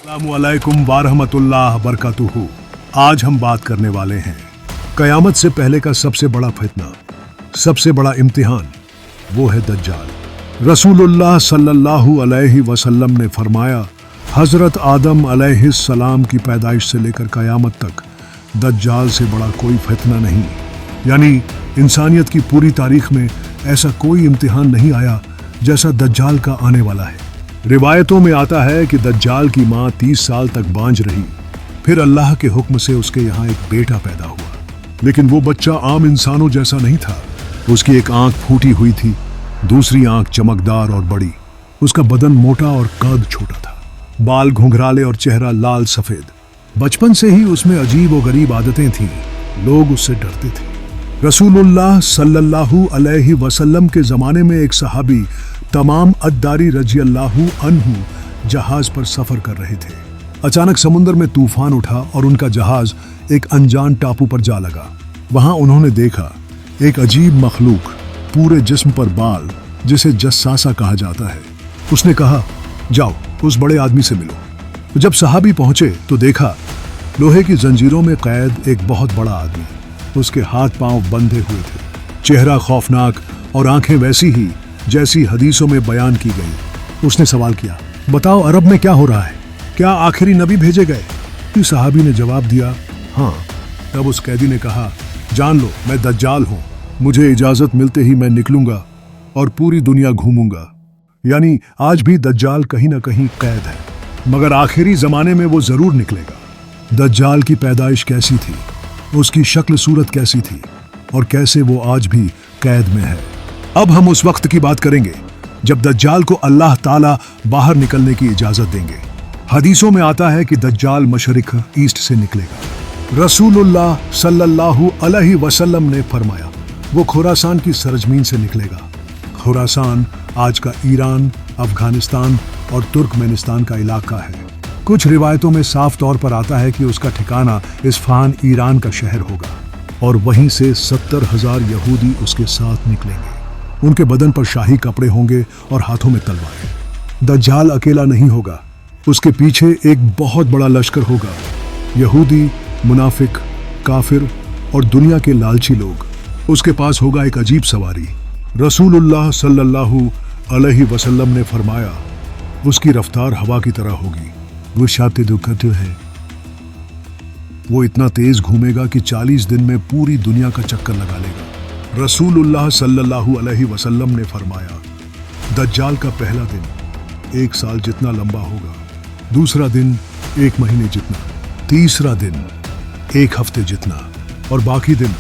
अस्सलामुअलैकुम वारहमतुल्लाह बरकातुहू। आज हम बात करने वाले हैं कयामत से पहले का सबसे बड़ा फितना, सबसे बड़ा इम्तिहान, वो है दज्जाल। रसूलुल्लाह सल्लल्लाहु अलैहि वसल्लम ने फरमाया, हज़रत आदम अलैहिस्सलाम की पैदाइश से लेकर कयामत तक दज्जाल से बड़ा कोई फितना नहीं। यानी इंसानियत की पूरी तारीख में ऐसा कोई इम्तिहान नहीं आया जैसा दज्जाल का आने वाला है। रिवायतों में आता है कि दज्जाल की माँ 30 साल तक बांझ रही, फिर अल्लाह के हुक्म से उसके यहाँ एक बेटा पैदा हुआ। लेकिन वो बच्चा आम इंसानों जैसा नहीं था। उसकी एक आंख फूटी हुई थी, दूसरी आंख चमकदार और बड़ी। उसका बदन मोटा और कद छोटा था, बाल घुंघराले और चेहरा लाल सफेद। बचपन से ही उसमें अजीब और गरीब आदतें थीं, लोग उससे डरते थे। रसूलुल्लाह सल्लल्लाहु अलैहि वसल्लम के ज़माने में एक सहाबी तमाम अद्दारी रजी अल्लाहु अन्हु जहाज पर सफर कर रहे थे। अचानक समुद्र में तूफान उठा और उनका जहाज एक अनजान टापू पर जा लगा। वहां उन्होंने देखा एक अजीब मखलूक, पूरे जिस्म पर बाल, जिसे जस्सासा कहा जाता है। उसने कहा, जाओ उस बड़े आदमी से मिलो। जब सहाबी पहुंचे तो देखा लोहे की जंजीरों में कैद एक बहुत बड़ा आदमी। उसके हाथ पांव बंधे हुए थे, चेहरा खौफनाक और आंखें वैसी ही जैसी हदीसों में बयान की गई। उसने सवाल किया, बताओ अरब में क्या हो रहा है? क्या आखिरी नबी भेजे गए? सहाबी ने जवाब दिया, हाँ। तब उस कैदी ने कहा, जान लो मैं दज्जाल हूँ, मुझे इजाजत मिलते ही मैं निकलूंगा और पूरी दुनिया घूमूंगा। यानी आज भी दज्जाल कहीं ना कहीं कैद है, मगर आखिरी जमाने में वो जरूर निकलेगा। दज्जाल की पैदाइश कैसी थी, उसकी शक्ल सूरत कैसी थी और कैसे वो आज भी कैद में है। अब हम उस वक्त की बात करेंगे जब दज्जाल को अल्लाह ताला बाहर निकलने की इजाजत देंगे। हदीसों में आता है कि दज्जाल मशरिक ईस्ट से निकलेगा। रसूलुल्लाह सल्लल्लाहु अलैहि वसल्लम ने फरमाया, वो खुरासान की सरजमीन से निकलेगा। खुरासान आज का ईरान, अफगानिस्तान और तुर्कमेनिस्तान का इलाका है। कुछ रिवायतों में साफ तौर पर आता है कि उसका ठिकाना इस्फहान ईरान का शहर होगा और वहीं से 70,000 यहूदी उसके साथ निकलेंगे। उनके बदन पर शाही कपड़े होंगे और हाथों में तलवारें। दज्जाल अकेला नहीं होगा, उसके पीछे एक बहुत बड़ा लश्कर होगा। यहूदी, मुनाफिक, काफिर और दुनिया के लालची लोग। उसके पास होगा एक अजीब सवारी। रसूलुल्लाह सल्लल्लाहु अलैहि वसल्लम ने फरमाया, उसकी रफ्तार हवा की तरह होगी। वो शाते दुखते है, वो इतना तेज घूमेगा कि 40 दिन में पूरी दुनिया का चक्कर लगा लेगा। रसूलुल्लाह सल्लल्लाहु अलैहि वसल्लम ने फरमाया, दज्जाल का पहला दिन 1 साल जितना लंबा होगा, दूसरा दिन 1 महीने जितना, तीसरा दिन 1 हफ्ते जितना और बाकी दिन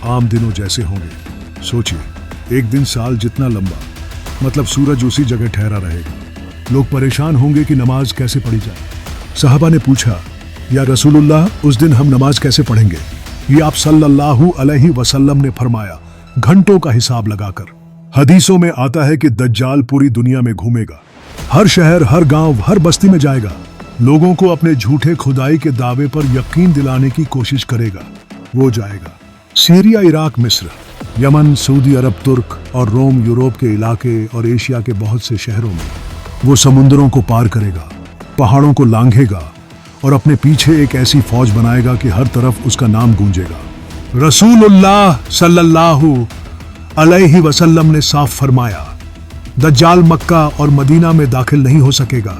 आम दिनों जैसे होंगे। सोचिए, एक दिन साल जितना लंबा, मतलब सूरज उसी जगह ठहरा रहेगा। लोग परेशान होंगे कि नमाज कैसे पढ़ी जाए। सहाबा ने पूछा, या रसूलुल्लाह उस दिन हम नमाज कैसे पढ़ेंगे? ये आप सल्लल्लाहु अलैहि वसल्लम ने फरमाया, घंटों का हिसाब लगाकर। हदीसों में आता है कि दज्जाल पूरी दुनिया में घूमेगा, हर शहर, हर गांव, हर बस्ती में जाएगा। लोगों को अपने झूठे खुदाई के दावे पर यकीन दिलाने की कोशिश करेगा। वो जाएगा सीरिया, इराक, मिस्र, यमन, सऊदी अरब, तुर्क और रोम, यूरोप के इलाके और एशिया के बहुत से शहरों में। वो समुद्रों को पार करेगा, पहाड़ों को लांघेगा और अपने पीछे एक ऐसी फौज बनाएगा कि हर तरफ उसका नाम गूंजेगा। रसूलुल्लाह सल्लल्लाहु अलैहि वसल्लम ने साफ फरमाया, दज्जाल मक्का और मदीना में दाखिल नहीं हो सकेगा।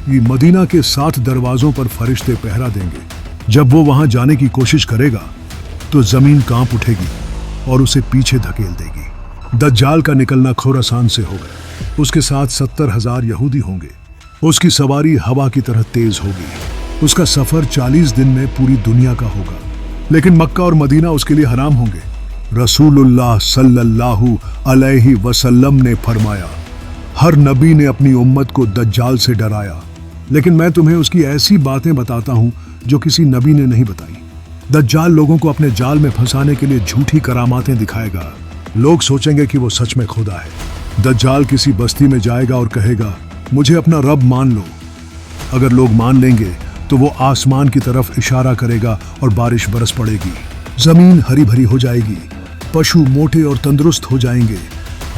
ये मदीना के 7 दरवाजों पर फरिश्ते पहरा देंगे। जब वो वहां जाने की कोशिश करेगा तो जमीन कांप उठेगी और उसे पीछे धकेल देगी। दज्जाल का निकलना खुरासान से होगा। उसके साथ 70,000 यहूदी होंगे। उसकी सवारी हवा की तरह तेज होगी। उसका सफर 40 दिन में पूरी दुनिया का होगा, लेकिन मक्का और मदीना उसके लिए हराम होंगे। रसूलुल्लाह सल्लल्लाहु अलैहि वसल्लम ने फरमाया, हर नबी ने अपनी उम्मत को दज्जाल से डराया, लेकिन मैं तुम्हें उसकी ऐसी बातें बताता हूं जो किसी नबी ने नहीं बताई। दज्जाल लोगों को अपने जाल में फंसाने के लिए झूठी करामातें दिखाएगा। लोग सोचेंगे कि वो सच में खुदा है। दज्जाल किसी बस्ती में जाएगा और कहेगा, मुझे अपना रब मान लो। अगर लोग मान लेंगे तो वो आसमान की तरफ इशारा करेगा और बारिश बरस पड़ेगी। जमीन हरी भरी हो जाएगी, पशु मोटे और तंदुरुस्त हो जाएंगे,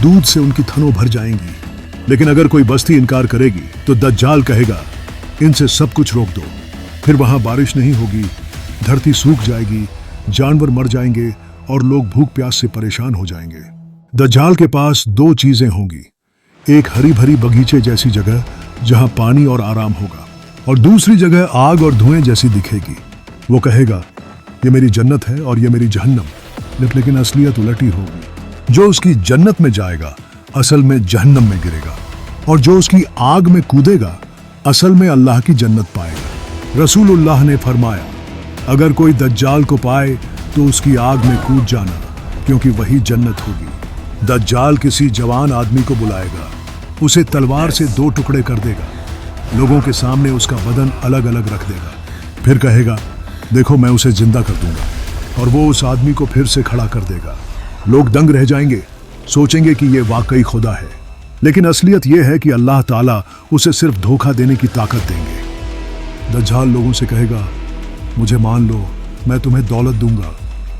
दूध से उनकी थनों भर जाएंगी। लेकिन अगर कोई बस्ती इनकार करेगी तो दज्जाल कहेगा, इनसे सब कुछ रोक दो, फिर वहां बारिश नहीं होगी, धरती सूख जाएगी, जानवर मर जाएंगे और लोग भूख प्यास से परेशान हो जाएंगे। दज्जाल के पास दो चीजें होंगी, एक हरी भरी बगीचे जैसी जगह जहां पानी और आराम होगा, और दूसरी जगह आग और धुएं जैसी दिखेगी। वो कहेगा ये मेरी जन्नत है और ये मेरी जहन्नम, लेकिन असलियत उलटी होगी। जो उसकी जन्नत में जाएगा असल में जहन्नम में गिरेगा, और जो उसकी आग में कूदेगा असल में अल्लाह की जन्नत पाएगा। रसूलुल्लाह ने फरमाया, अगर कोई दज्जाल को पाए तो उसकी आग में कूद जाना, क्योंकि वही जन्नत होगी। दज्जाल किसी जवान आदमी को बुलाएगा, उसे तलवार से दो टुकड़े कर देगा, लोगों के सामने उसका बदन अलग अलग रख देगा, फिर कहेगा देखो मैं उसे जिंदा कर दूंगा, और वो उस आदमी को फिर से खड़ा कर देगा। लोग दंग रह जाएंगे, सोचेंगे कि ये वाकई खुदा है, लेकिन असलियत ये है कि अल्लाह ताला उसे सिर्फ धोखा देने की ताकत देंगे। दज्जाल लोगों से कहेगा मुझे मान लो, मैं तुम्हें दौलत दूंगा।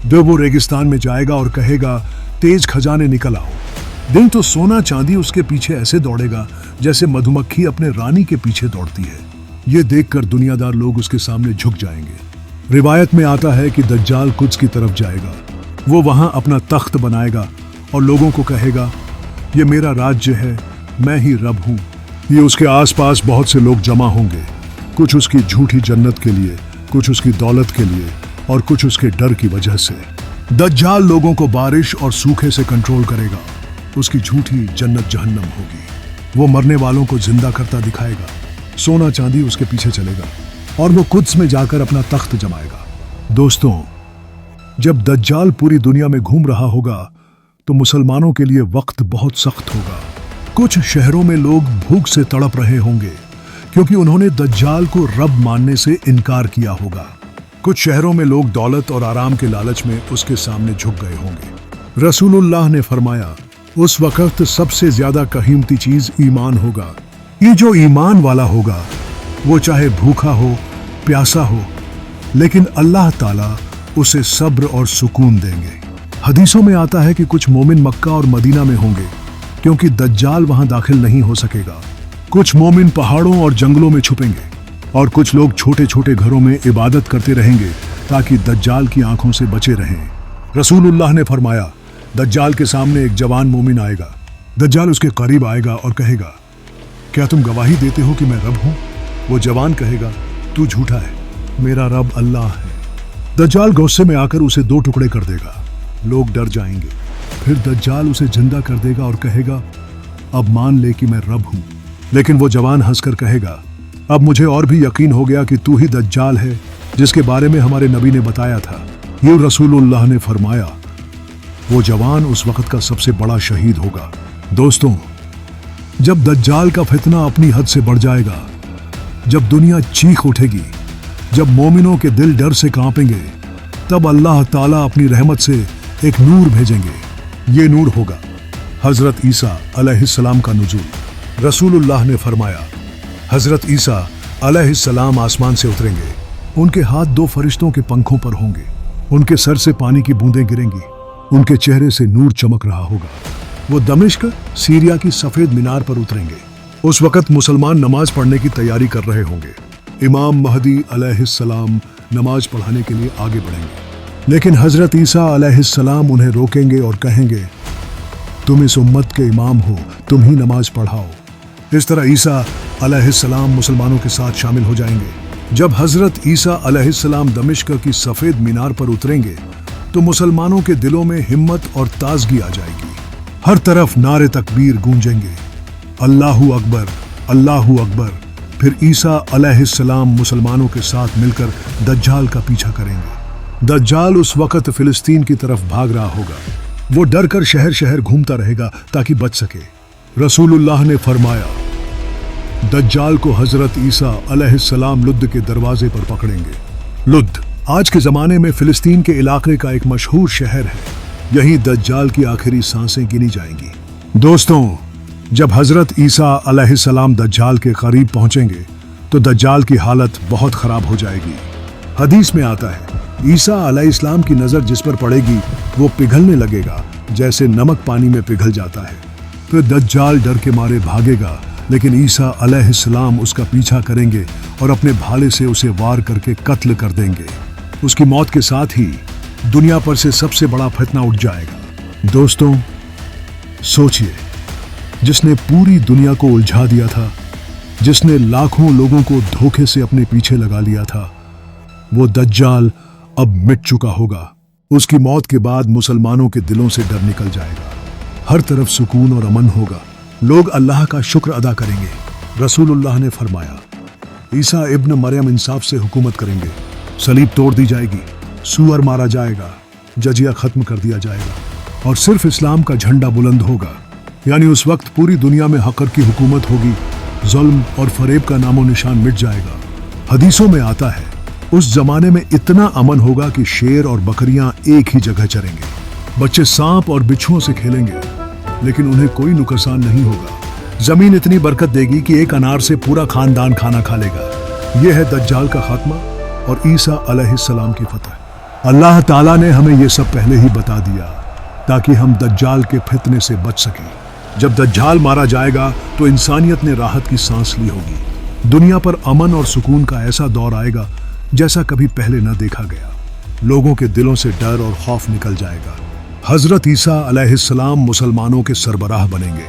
जब वो रेगिस्तान में जाएगा और कहेगा तेज खजाने निकल आओ, दिन तो सोना चांदी उसके पीछे ऐसे दौड़ेगा जैसे मधुमक्खी अपने रानी के पीछे दौड़ती है। ये देखकर दुनियादार लोग उसके सामने झुक जाएंगे। रिवायत में आता है कि दज्जाल कुद्स की तरफ जाएगा, वो वहां अपना तख्त बनाएगा और लोगों को कहेगा ये मेरा राज्य है, मैं ही रब हूं। ये उसके आसपास बहुत से लोग जमा होंगे, कुछ उसकी झूठी जन्नत के लिए, कुछ उसकी दौलत के लिए और कुछ उसके डर की वजह से। दज्जाल लोगों को बारिश और सूखे से कंट्रोल करेगा, उसकी झूठी जन्नत जहन्नम होगी। वो मरने वालों को जिंदा करता दिखाएगा, सोना चांदी उसके पीछे चलेगा और वो कुद्स में जाकर अपना तख्त जमाएगा। दोस्तों, जब दज्जाल पूरी दुनिया में घूम रहा होगा तो मुसलमानों के लिए वक्त बहुत सख्त होगा। कुछ शहरों में लोग भूख से तड़प रहे होंगे क्योंकि उन्होंने दज्जाल को रब मानने से इनकार किया होगा। कुछ शहरों में लोग दौलत और आराम के लालच में उसके सामने झुक गए होंगे। रसूलुल्लाह ने फरमाया, उस वक्त सबसे ज्यादा कीमती चीज ईमान होगा। ये जो ईमान वाला होगा वो चाहे भूखा हो, प्यासा हो, लेकिन अल्लाह ताला उसे सब्र और सुकून देंगे। हदीसों में आता है कि कुछ मोमिन मक्का और मदीना में होंगे क्योंकि दज्जाल वहां दाखिल नहीं हो सकेगा। कुछ मोमिन पहाड़ों और जंगलों में छुपेंगे और कुछ लोग छोटे छोटे घरों में इबादत करते रहेंगे ताकि दज्जाल की आंखों से बचे रहें। रसूलुल्लाह ने फरमाया, दज्जाल के सामने एक जवान मोमिन आएगा। दज्जाल उसके करीब आएगा और कहेगा, क्या तुम गवाही देते हो कि मैं रब हूं? वो जवान कहेगा, तू झूठा है, मेरा रब अल्लाह है। दज्जाल गुस्से में आकर उसे दो टुकड़े कर देगा, लोग डर जाएंगे। फिर दज्जाल उसे जिंदा कर देगा और कहेगा, अब मान ले कि मैं रब हूं। लेकिन वो जवान हंसकर कहेगा, अब मुझे और भी यकीन हो गया कि तू ही दज्जाल है जिसके बारे में हमारे नबी ने बताया था। ये रसूलुल्लाह ने फरमाया, वो जवान उस वक्त का सबसे बड़ा शहीद होगा। दोस्तों, जब दज्जाल का फितना अपनी हद से बढ़ जाएगा, जब दुनिया चीख उठेगी, जब मोमिनों के दिल डर से कांपेंगे, तब अल्लाह ताला अपनी रहमत से एक नूर भेजेंगे। ये नूर होगा हजरत ईसा अलैहिस्सलाम का नुज़ूल। रसूलुल्लाह ने फरमाया, हजरत ईसा अलैहिस्सलाम आसमान से उतरेंगे, उनके हाथ दो फरिश्तों के पंखों पर होंगे, उनके सर से पानी की बूंदें गिरेंगी, उनके चेहरे से नूर चमक रहा होगा। वो दमिश्क सीरिया की सफेद मीनार पर उतरेंगे। उस वक्त मुसलमान नमाज पढ़ने की तैयारी कर रहे होंगे। इमाम महदी अलैहिस्सलाम नमाज पढ़ाने के लिए आगे बढ़ेंगे, लेकिन हजरत ईसा अलैहिस्सलाम उन्हें रोकेंगे और कहेंगे, तुम इस उम्मत के इमाम हो, तुम ही नमाज पढ़ाओ। इस तरह ईसा अलैहिस्सलाम मुसलमानों के साथ शामिल हो जाएंगे। जब हजरत ईसा अलैहिस्सलाम दमिश्क की सफेद मीनार पर उतरेंगे तो मुसलमानों के दिलों में हिम्मत और ताजगी आ जाएगी। हर तरफ नारे तकबीर गूंजेंगे, अल्लाहू अकबर, अल्लाहू अकबर। फिर ईसा अलैहिस्सलाम मुसलमानों के साथ मिलकर दज्जाल का पीछा करेंगे। दज्जाल उस वक्त फिलिस्तीन की तरफ भाग रहा होगा। वो डर कर शहर शहर घूमता रहेगा ताकि बच सके। रसूलुल्लाह ने फरमाया, दज्जाल को हजरत ईसा अलैहिस्सलाम लुद्द के दरवाजे पर पकड़ेंगे। लुद्द आज के जमाने में फिलिस्तीन के इलाके का एक मशहूर शहर है। यहीं दज्जाल की आखिरी सांसें गिनी जाएंगी। दोस्तों, जब हजरत ईसा अलैहिस्सलाम दज्जाल के करीब पहुंचेंगे तो दज्जाल की हालत बहुत खराब हो जाएगी। हदीस में आता है, ईसा अलैहिस्सलाम की नजर जिस पर पड़ेगी वो पिघलने लगेगा जैसे नमक पानी में पिघल जाता है। फिर दज्जाल डर के मारे भागेगा, लेकिन ईसा अलैहिस्सलाम उसका पीछा करेंगे और अपने भाले से उसे वार करके कत्ल कर देंगे। उसकी मौत के साथ ही दुनिया पर से सबसे बड़ा फितना उठ जाएगा। दोस्तों, सोचिए, जिसने पूरी दुनिया को उलझा दिया था, जिसने लाखों लोगों को धोखे से अपने पीछे लगा लिया था, वो दज्जाल अब मिट चुका होगा। उसकी मौत के बाद मुसलमानों के दिलों से डर निकल जाएगा। हर तरफ सुकून और अमन होगा। लोग अल्लाह का शुक्र अदा करेंगे। रसूलुल्लाह ने फरमाया, ईसा इब्न मरियम इंसाफ से हुकूमत करेंगे। सलीब तोड़ दी जाएगी, सूअर मारा जाएगा, जजिया खत्म कर दिया जाएगा और सिर्फ इस्लाम का झंडा बुलंद होगा। यानी उस वक्त पूरी दुनिया में हक़र की हुकूमत होगी, जुल्म और फरेब का नामो निशान मिट जाएगा। हदीसों में आता है, उस जमाने में इतना अमन होगा कि शेर और बकरियां एक ही जगह चरेंगे। बच्चे सांप और बिच्छुओं से खेलेंगे, लेकिन उन्हें कोई नुकसान नहीं होगा। जमीन इतनी बरकत देगी कि एक अनार से पूरा खानदान खाना खा लेगा। यह है दज्जाल का खात्मा और ईसा अलैहिस्सलाम की फतह। अल्लाह ताला ने हमें यह सब पहले ही बता दिया ताकि हम दज्जाल के फितने से बच सकें। जब दज्जाल मारा जाएगा तो इंसानियत ने राहत की सांस ली होगी। दुनिया पर अमन और सुकून का ऐसा दौर आएगा जैसा कभी पहले न देखा गया। लोगों के दिलों से डर और खौफ निकल जाएगा। हजरत ईसा अलैहिस्सलाम मुसलमानों के सरबराह बनेंगे।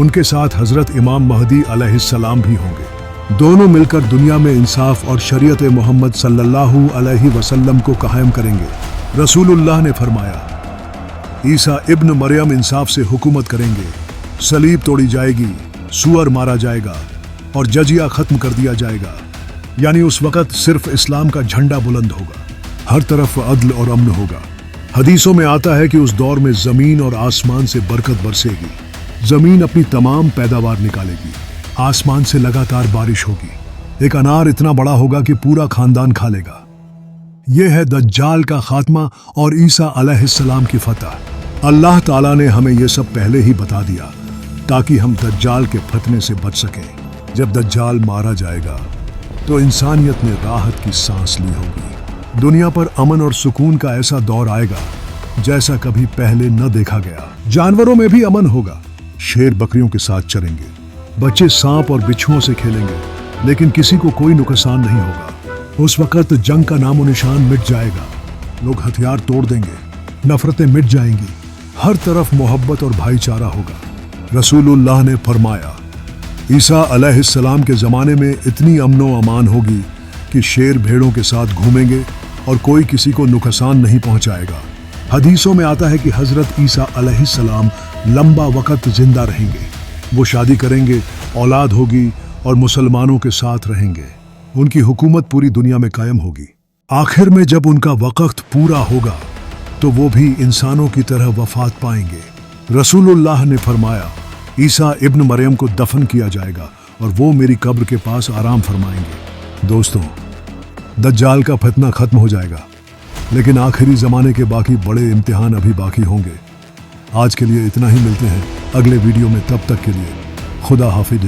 उनके साथ हजरत इमाम महदी अलैहिस्सलाम भी होंगे। दोनों मिलकर दुनिया में इंसाफ और शरीयत मोहम्मद सल्लल्लाहु अलैहि वसल्लम को कायम करेंगे। रसूलुल्लाह ने फरमाया, ईसा इब्न मरियम इंसाफ से हुकूमत करेंगे। सलीब तोड़ी जाएगी, सूअर मारा जाएगा और जजिया खत्म कर दिया जाएगा। यानी उस वक़्त सिर्फ इस्लाम का झंडा बुलंद होगा। हर तरफ अदल और अमन होगा। हदीसों में आता है कि उस दौर में जमीन और आसमान से बरकत बरसेगी। जमीन अपनी तमाम पैदावार निकालेगी, आसमान से लगातार बारिश होगी। एक अनार इतना बड़ा होगा कि पूरा खानदान खा लेगा। यह है दज्जाल का खात्मा और ईसा अलैहिस्सलाम की फतह। अल्लाह ताला ने हमें यह सब पहले ही बता दिया ताकि हम दज्जाल के फितने से बच सकें। जब दज्जाल मारा जाएगा तो इंसानियत ने राहत की सांस ली होगी। दुनिया पर अमन और सुकून का ऐसा दौर आएगा जैसा कभी पहले न देखा गया। जानवरों में भी अमन होगा। शेर बकरियों के साथ चरेंगे, बच्चे सांप और बिच्छुओं से खेलेंगे, लेकिन किसी को कोई नुकसान नहीं होगा। उस वक्त जंग का नामो निशान मिट जाएगा। लोग हथियार तोड़ देंगे, नफरतें मिट जाएंगी। हर तरफ मोहब्बत और भाईचारा होगा। रसूलुल्लाह ने फरमाया, ईसा अलैहिस्सलाम के ज़माने में इतनी अमनो अमान होगी कि शेर भेड़ों के साथ घूमेंगे और कोई किसी को नुकसान नहीं पहुंचाएगा। हदीसों में आता है कि हज़रत ईसा अलैहिस्सलाम लंबा वक़्त जिंदा रहेंगे। वो शादी करेंगे, औलाद होगी और मुसलमानों के साथ रहेंगे। उनकी हुकूमत पूरी दुनिया में कायम होगी। आखिर में जब उनका वक़्त पूरा होगा तो वो भी इंसानों की तरह वफ़ात पाएंगे। रसूलुल्लाह ने फरमाया, ईसा इब्न मरियम को दफन किया जाएगा और वो मेरी कब्र के पास आराम फरमाएंगे। दोस्तों, दज्जाल का फितना खत्म हो जाएगा, लेकिन आखिरी ज़माने के बाकी बड़े इम्तिहान अभी बाकी होंगे। आज के लिए इतना ही। मिलते हैं अगले वीडियो में। तब तक के लिए खुदा हाफिज़।